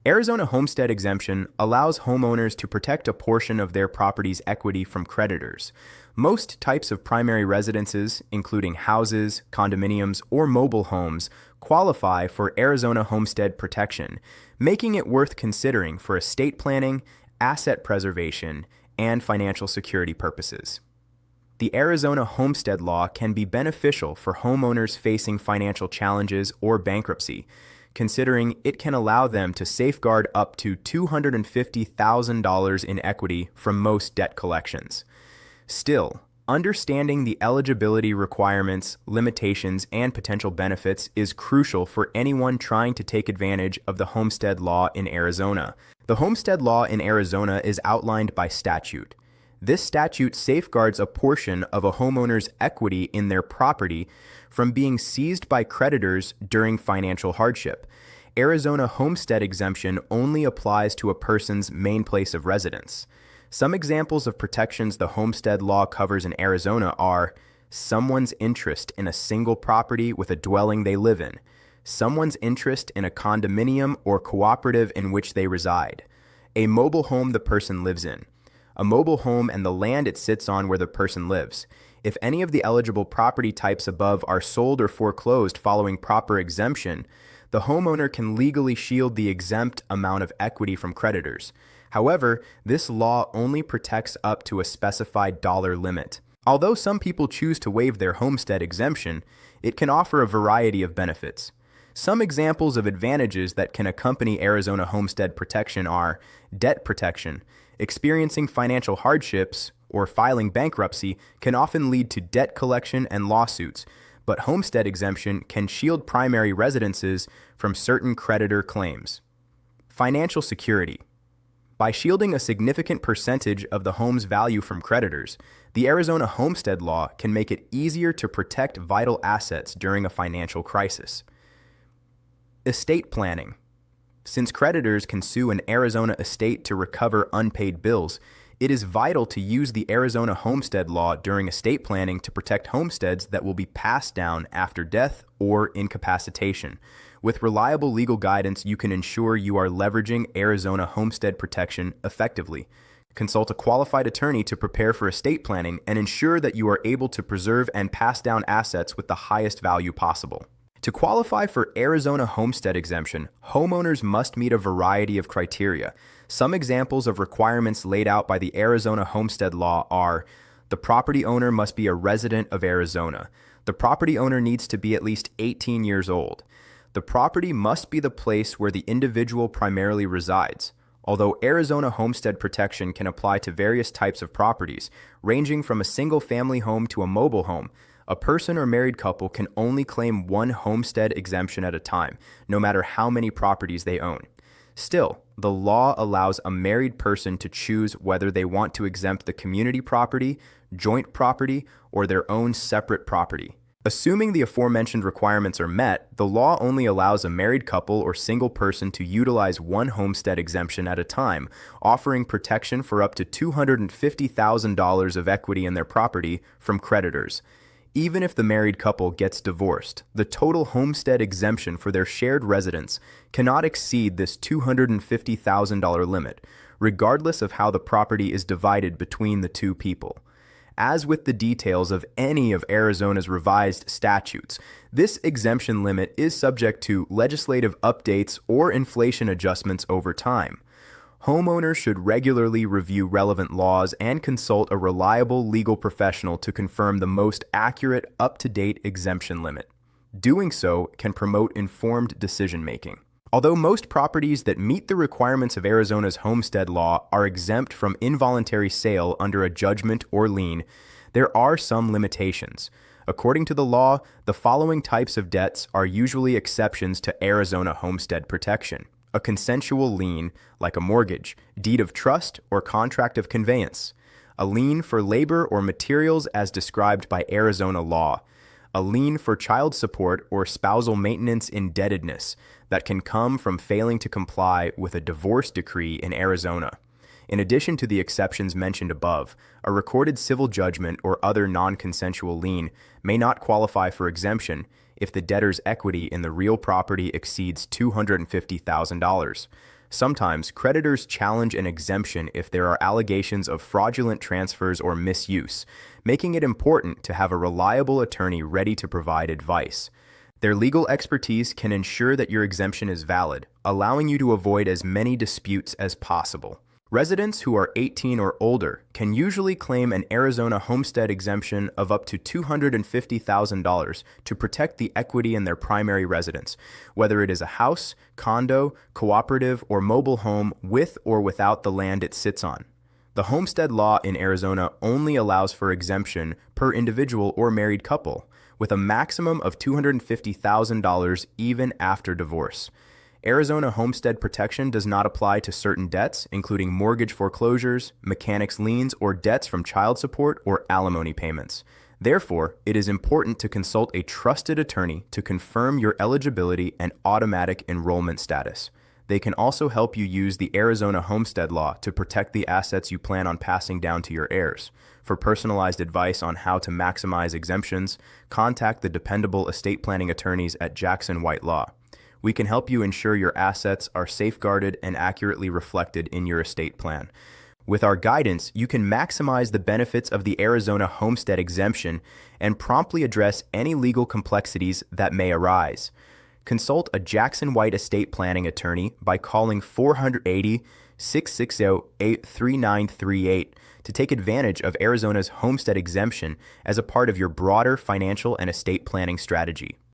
Arizona Homestead Exemption allows homeowners to protect a portion of their property's equity from creditors. Most types of primary residences, including houses, condominiums, or mobile homes, qualify for Arizona Homestead Protection, making it worth considering for estate planning, asset preservation, and financial security purposes. The Arizona Homestead Law can be beneficial for homeowners facing financial challenges or bankruptcy, considering it can allow them to safeguard up to $250,000 in equity from most debt collections. Still, understanding the eligibility requirements, limitations, and potential benefits is crucial for anyone trying to take advantage of the Homestead Law in Arizona. The Homestead Law in Arizona is outlined by statute. This statute safeguards a portion of a homeowner's equity in their property from being seized by creditors during financial hardship. Arizona Homestead Exemption only applies to a person's main place of residence. Some examples of protections the Homestead Law covers in Arizona are someone's interest in a single property with a dwelling they live in, someone's interest in a condominium or cooperative in which they reside, a mobile home the person lives in, a mobile home and the land it sits on where the person lives. If any of the eligible property types above are sold or foreclosed following proper exemption, the homeowner can legally shield the exempt amount of equity from creditors. However, this law only protects up to a specified dollar limit. Although some people choose to waive their homestead exemption, it can offer a variety of benefits. Some examples of advantages that can accompany Arizona Homestead Protection are debt protection. Experiencing financial hardships or filing bankruptcy can often lead to debt collection and lawsuits, but homestead exemption can shield primary residences from certain creditor claims. Financial security. By shielding a significant percentage of the home's value from creditors, the Arizona Homestead Law can make it easier to protect vital assets during a financial crisis. Estate planning. Since creditors can sue an Arizona estate to recover unpaid bills, it is vital to use the Arizona Homestead Law during estate planning to protect homesteads that will be passed down after death or incapacitation. With reliable legal guidance, you can ensure you are leveraging Arizona Homestead Protection effectively. Consult a qualified attorney to prepare for estate planning and ensure that you are able to preserve and pass down assets with the highest value possible. To qualify for Arizona Homestead Exemption, homeowners must meet a variety of criteria. Some examples of requirements laid out by the Arizona Homestead Law are: the property owner must be a resident of Arizona. The property owner needs to be at least 18 years old. The property must be the place where the individual primarily resides. Although Arizona Homestead Protection can apply to various types of properties, ranging from a single-family home to a mobile home, a person or married couple can only claim one homestead exemption at a time, no matter how many properties they own. Still, the law allows a married person to choose whether they want to exempt the community property, joint property, or their own separate property. Assuming the aforementioned requirements are met, the law only allows a married couple or single person to utilize one homestead exemption at a time, offering protection for up to $250,000 of equity in their property from creditors. Even if the married couple gets divorced, the total homestead exemption for their shared residence cannot exceed this $250,000 limit, regardless of how the property is divided between the two people. As with the details of any of Arizona's revised statutes, this exemption limit is subject to legislative updates or inflation adjustments over time. Homeowners should regularly review relevant laws and consult a reliable legal professional to confirm the most accurate, up-to-date exemption limit. Doing so can promote informed decision-making. Although most properties that meet the requirements of Arizona's Homestead Law are exempt from involuntary sale under a judgment or lien, there are some limitations. According to the law, the following types of debts are usually exceptions to Arizona Homestead Protection: a consensual lien, like a mortgage, deed of trust, or contract of conveyance; a lien for labor or materials as described by Arizona law; a lien for child support or spousal maintenance indebtedness that can come from failing to comply with a divorce decree in Arizona. In addition to the exceptions mentioned above, a recorded civil judgment or other non-consensual lien may not qualify for exemption if the debtor's equity in the real property exceeds $250,000. Sometimes, creditors challenge an exemption if there are allegations of fraudulent transfers or misuse, making it important to have a reliable attorney ready to provide advice. Their legal expertise can ensure that your exemption is valid, allowing you to avoid as many disputes as possible. Residents who are 18 or older can usually claim an Arizona Homestead Exemption of up to $250,000 to protect the equity in their primary residence, whether it is a house, condo, cooperative, or mobile home with or without the land it sits on. The homestead law in Arizona only allows for exemption per individual or married couple, with a maximum of $250,000 even after divorce. Arizona homestead protection does not apply to certain debts, including mortgage foreclosures, mechanics liens, or debts from child support or alimony payments. Therefore, it is important to consult a trusted attorney to confirm your eligibility and automatic enrollment status. They can also help you use the Arizona homestead law to protect the assets you plan on passing down to your heirs. For personalized advice on how to maximize exemptions, contact the dependable estate planning attorneys at JacksonWhite Law. We can help you ensure your assets are safeguarded and accurately reflected in your estate plan. With our guidance, you can maximize the benefits of the Arizona Homestead Exemption and promptly address any legal complexities that may arise. Consult a JacksonWhite estate planning attorney by calling 480-660-3938 to take advantage of Arizona's homestead exemption as a part of your broader financial and estate planning strategy.